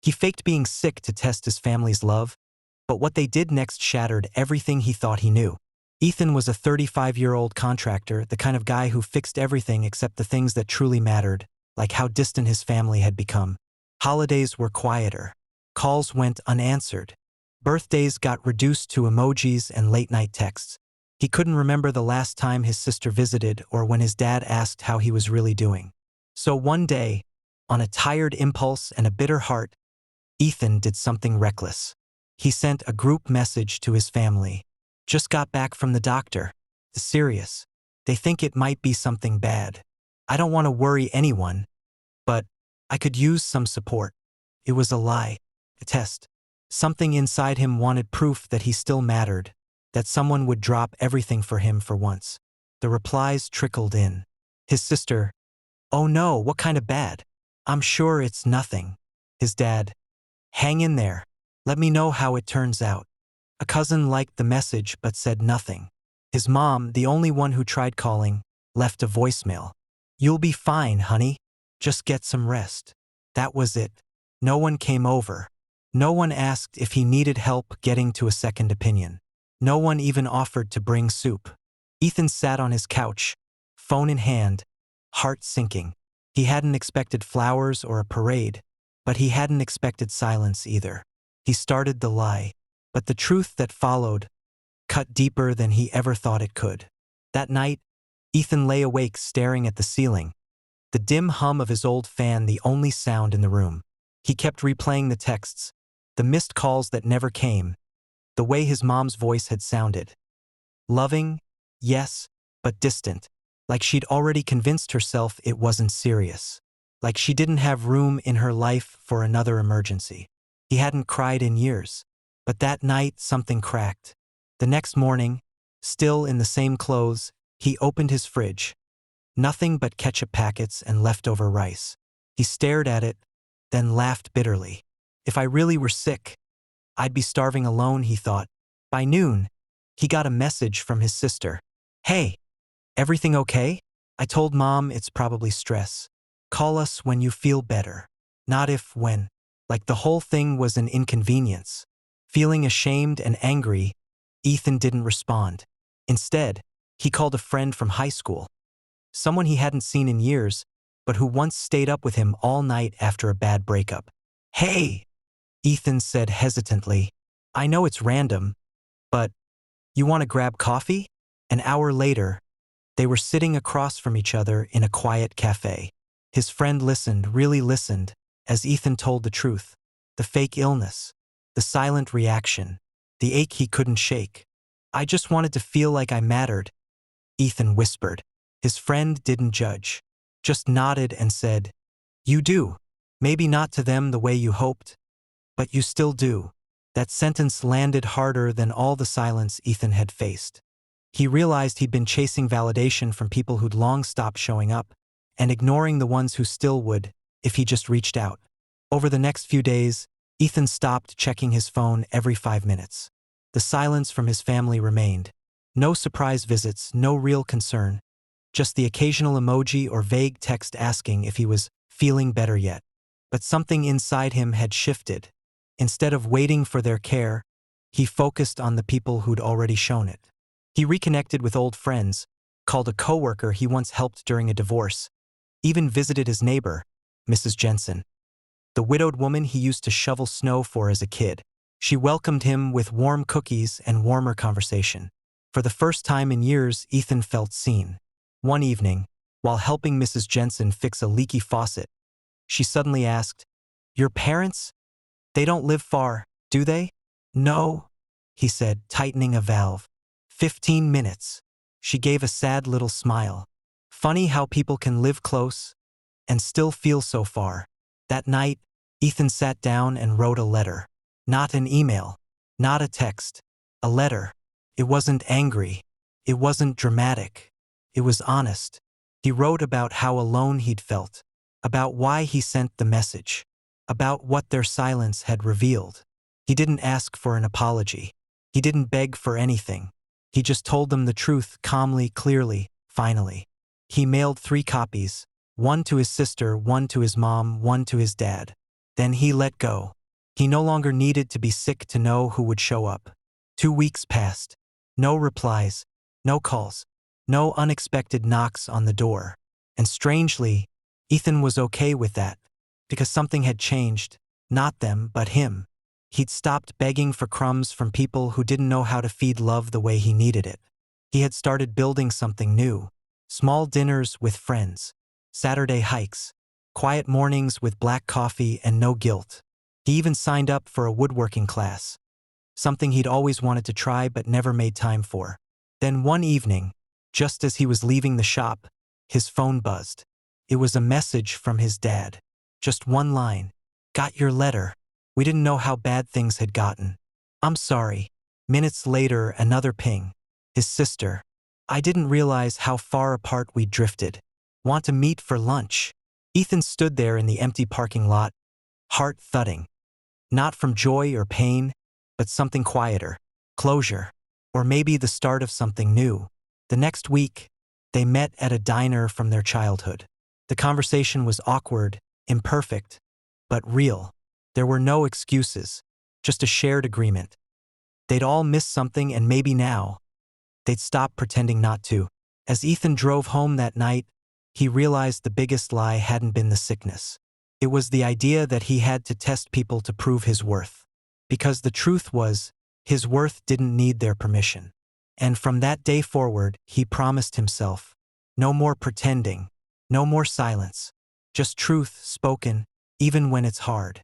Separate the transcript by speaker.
Speaker 1: He faked being sick to test his family's love, but what they did next shattered everything he thought he knew. Ethan was a 35-year-old contractor, the kind of guy who fixed everything except the things that truly mattered, like how distant his family had become. Holidays were quieter. Calls went unanswered. Birthdays got reduced to emojis and late-night texts. He couldn't remember the last time his sister visited or when his dad asked how he was really doing. So one day, on a tired impulse and a bitter heart, Ethan did something reckless. He sent a group message to his family. Just got back from the doctor. Serious. They think it might be something bad. I don't want to worry anyone, but I could use some support. It was a lie, a test. Something inside him wanted proof that he still mattered, that someone would drop everything for him for once. The replies trickled in. His sister, "Oh no, what kind of bad? I'm sure it's nothing." His dad, "Hang in there. Let me know how it turns out." A cousin liked the message but said nothing. His mom, the only one who tried calling, left a voicemail. "You'll be fine, honey. Just get some rest." That was it. No one came over. No one asked if he needed help getting to a second opinion. No one even offered to bring soup. Ethan sat on his couch, phone in hand, heart sinking. He hadn't expected flowers or a parade, but he hadn't expected silence either. He started the lie, but the truth that followed cut deeper than he ever thought it could. That night, Ethan lay awake staring at the ceiling, the dim hum of his old fan the only sound in the room. He kept replaying the texts, the missed calls that never came, the way his mom's voice had sounded. Loving, yes, but distant, like she'd already convinced herself it wasn't serious, like she didn't have room in her life for another emergency. He hadn't cried in years, but that night something cracked. The next morning, still in the same clothes, he opened his fridge. Nothing but ketchup packets and leftover rice. He stared at it, then laughed bitterly. If I really were sick, I'd be starving alone, he thought. By noon, he got a message from his sister. "Hey, everything okay? I told Mom it's probably stress. Call us when you feel better. Not if, when." Like the whole thing was an inconvenience. Feeling ashamed and angry, Ethan didn't respond. Instead, he called a friend from high school. Someone he hadn't seen in years, but who once stayed up with him all night after a bad breakup. "Hey," Ethan said hesitantly. "I know it's random, but you want to grab coffee?" An hour later, they were sitting across from each other in a quiet cafe. His friend listened, really listened, as Ethan told the truth. The fake illness, the silent reaction, the ache he couldn't shake. "I just wanted to feel like I mattered," Ethan whispered. His friend didn't judge, just nodded and said, "You do. Maybe not to them the way you hoped, but you still do." That sentence landed harder than all the silence Ethan had faced. He realized he'd been chasing validation from people who'd long stopped showing up, and ignoring the ones who still would, if he just reached out. Over the next few days, Ethan stopped checking his phone every 5 minutes. The silence from his family remained. No surprise visits, no real concern, just the occasional emoji or vague text asking if he was feeling better yet. But something inside him had shifted. Instead of waiting for their care, he focused on the people who'd already shown it. He reconnected with old friends, called a coworker he once helped during a divorce, even visited his neighbor, Mrs. Jensen, the widowed woman he used to shovel snow for as a kid. She welcomed him with warm cookies and warmer conversation. For the first time in years, Ethan felt seen. One evening, while helping Mrs. Jensen fix a leaky faucet, she suddenly asked, "Your parents? They don't live far, do they?" "No," he said, tightening a valve. 15 minutes. She gave a sad little smile. Funny how people can live close and still feel so far. That night, Ethan sat down and wrote a letter. Not an email, not a text, a letter. It wasn't angry. It wasn't dramatic. It was honest. He wrote about how alone he'd felt, about why he sent the message, about what their silence had revealed. He didn't ask for an apology. He didn't beg for anything. He just told them the truth calmly, clearly, finally. He mailed 3 copies, one to his sister, one to his mom, one to his dad. Then he let go. He no longer needed to be sick to know who would show up. 2 weeks passed. No replies, no calls, no unexpected knocks on the door. And strangely, Ethan was okay with that, because something had changed, not them, but him. He'd stopped begging for crumbs from people who didn't know how to feed love the way he needed it. He had started building something new. Small dinners with friends, Saturday hikes, quiet mornings with black coffee and no guilt. He even signed up for a woodworking class, something he'd always wanted to try but never made time for. Then one evening, just as he was leaving the shop, his phone buzzed. It was a message from his dad. Just one line. "Got your letter. We didn't know how bad things had gotten. I'm sorry." Minutes later, another ping. His sister. "I didn't realize how far apart we drifted. Want to meet for lunch?" Ethan stood there in the empty parking lot, heart thudding. Not from joy or pain, but something quieter. Closure. Or maybe the start of something new. The next week, they met at a diner from their childhood. The conversation was awkward, imperfect, but real. There were no excuses, just a shared agreement. They'd all missed something, and maybe now, they'd stop pretending not to. As Ethan drove home that night, he realized the biggest lie hadn't been the sickness. It was the idea that he had to test people to prove his worth. Because the truth was, his worth didn't need their permission. And from that day forward, he promised himself, no more pretending, no more silence, just truth spoken, even when it's hard.